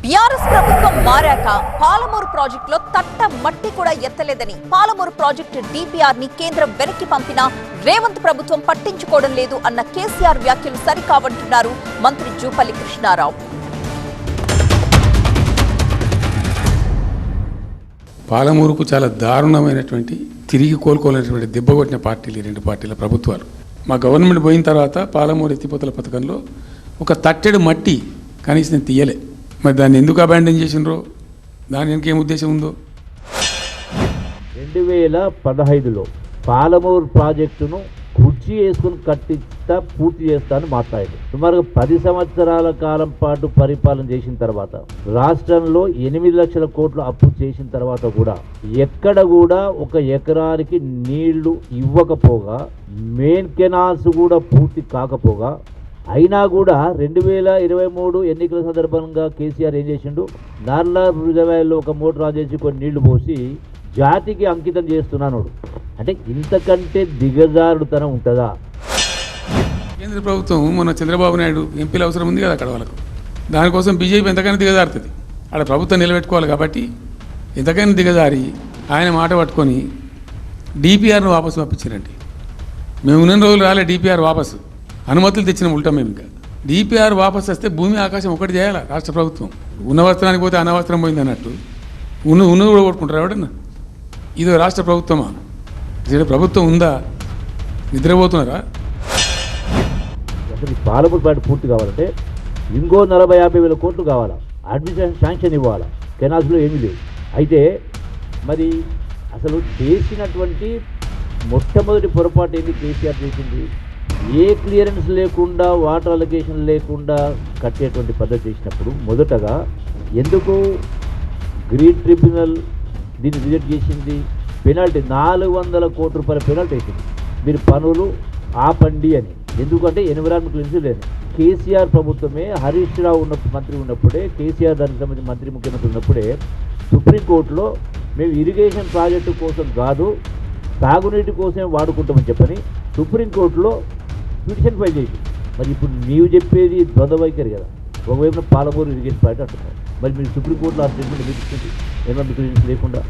BRS ప్రభుత్వం మారాక పాలమూరు ప్రాజెక్టులో తట్ట మట్టి కూడా ఎత్తలేదని, పాలమూరు ప్రాజెక్టు డిపిఆర్ ని కేంద్రం వెనక్కి పంపినా రేవంత్ ప్రభుత్వం పట్టించుకోవడం లేదు అన్న కేసీఆర్ వ్యాఖ్యలు సరికావంటున్నారు మంత్రి జూపల్లి కృష్ణారావు. పాలమూరుకు చాలా దారుణమైనటువంటి తిరిగి కోలుకోలేనటువంటి దెబ్బ కొట్టిన పార్టీలు ఈ రెండు పార్టీల ప్రభుత్వాలు. మా గవర్నమెంట్ పోయిన తర్వాత పాలమూరు ఎత్తిపోతల పథకంలో ఒక తట్టెడు మట్టి కనీసం తీయలే. మరి దాన్ని ఎందుకు అబాండన్ చేసినరో, దాని వెనక ఏం ఉద్దేశం ఉందో. 2015లో పాలమూరు ప్రాజెక్టును కుర్చీ వేసుకుని కట్టిస్తా పూర్తి చేస్తాను మాట్లాడారు. సుమారుగా 10 సంవత్సరాల కాలం పాటు పరిపాలన చేసిన తర్వాత రాష్ట్రంలో 8 లక్షల కోట్లు అప్పు చేసిన తర్వాత కూడా ఎక్కడ కూడా ఒక ఎకరానికి నీళ్లు ఇవ్వకపోగా, మెయిన్ కెనాల్స్ కూడా పూర్తి కాకపోగా, అయినా కూడా 2023 ఎన్నికల సందర్భంగా కేసీఆర్ ఏం చేసిండు, నార్ల రిజర్వాయర్లో ఒక మోటార్ ఆన్ చేసి కొన్ని నీళ్లు పోసి జాతికి అంకితం చేస్తున్నాను. అంటే ఇంతకంటే దిగజారుడుతనం ఉంటుందా? కేంద్ర ప్రభుత్వం మొన్న చంద్రబాబు నాయుడు ఎంపీల అవసరం ఉంది కదా అక్కడ వాళ్ళకు, దానికోసం బీజేపీ ఎంతకైనా దిగజారుతుంది. అక్కడ ప్రభుత్వం నిలబెట్టుకోవాలి కాబట్టి ఎంతకైనా దిగజారి ఆయన మాట పట్టుకొని డిపిఆర్ను వాపసు పంపించారండి. మేము ఉన్న రోజులు రాలే డిపిఆర్ వాపసు, అనుమతులు తెచ్చిన ఉంటాం మేము. ఇంకా డిపిఆర్ వాపసు వస్తే భూమి ఆకాశం ఒకటి చేయాలి రాష్ట్ర ప్రభుత్వం. ఉన్న వస్త్రానికి పోతే అనవస్త్రం పోయింది అన్నట్టు ఉన్నది కూడా కొట్టుకుంటారు ఎవడన్నా. ఇది రాష్ట్ర ప్రభుత్వమా? ఇది ప్రభుత్వం ఉందా? నిద్రపోతున్నారా? అసలు పాలమూరు ప్రాజెక్టు పూర్తి కావాలంటే ఇంకో 40-50 వేల కోట్లు కావాలా, అడ్మినిస్ట్రేషన్ శాంక్షన్ ఇవ్వాలా, కెనాల్స్లో ఏమీ లేవు. అయితే మరి అసలు చేసినటువంటి మొట్టమొదటి పొరపాటు ఏంటి కేసీఆర్ చేసింది? ఏ క్లియరెన్స్ లేకుండా, వాటర్ అలొకేషన్ లేకుండా కట్టేటువంటి పద్ధతి చేసినప్పుడు మొదటగా ఎందుకు గ్రీన్ ట్రిబ్యునల్ దీన్ని రిజెక్ట్ చేసింది? పెనాల్టీ 400 కోట్ల రూపాయల పెనాల్టీ వేసింది, మీరు పనులు ఆపండి అని. ఎందుకంటే ఎన్విరాన్మెంట్ క్లియరెన్స్ లేదు. కేసీఆర్ ప్రభుత్వమే, హరీష్ రావు మంత్రి ఉన్నప్పుడే, కేసీఆర్ దానికి సంబంధించి మంత్రి ముఖ్యమంత్రి ఉన్నప్పుడే సుప్రీంకోర్టులో మేము ఇరిగేషన్ ప్రాజెక్టు కోసం కాదు, తాగునీటి కోసమే వాడుకుంటామని చెప్పని సుప్రీంకోర్టులో పిటిషన్ ఫైల్ చేసి. మరి ఇప్పుడు నీవు చెప్పేది ద్వంద్వ వైఖరి కదా. ఒకవైపున పాలమూరు ఇరిగేషన్ ప్రాజెక్ట్ అంటున్నారు, మరి మీరు సుప్రీంకోర్టులో ఆ స్టేట్మెంట్ తీసుకుంది ఎన్విరాన్మెంట్ క్లియరెన్స్ లేకుండా.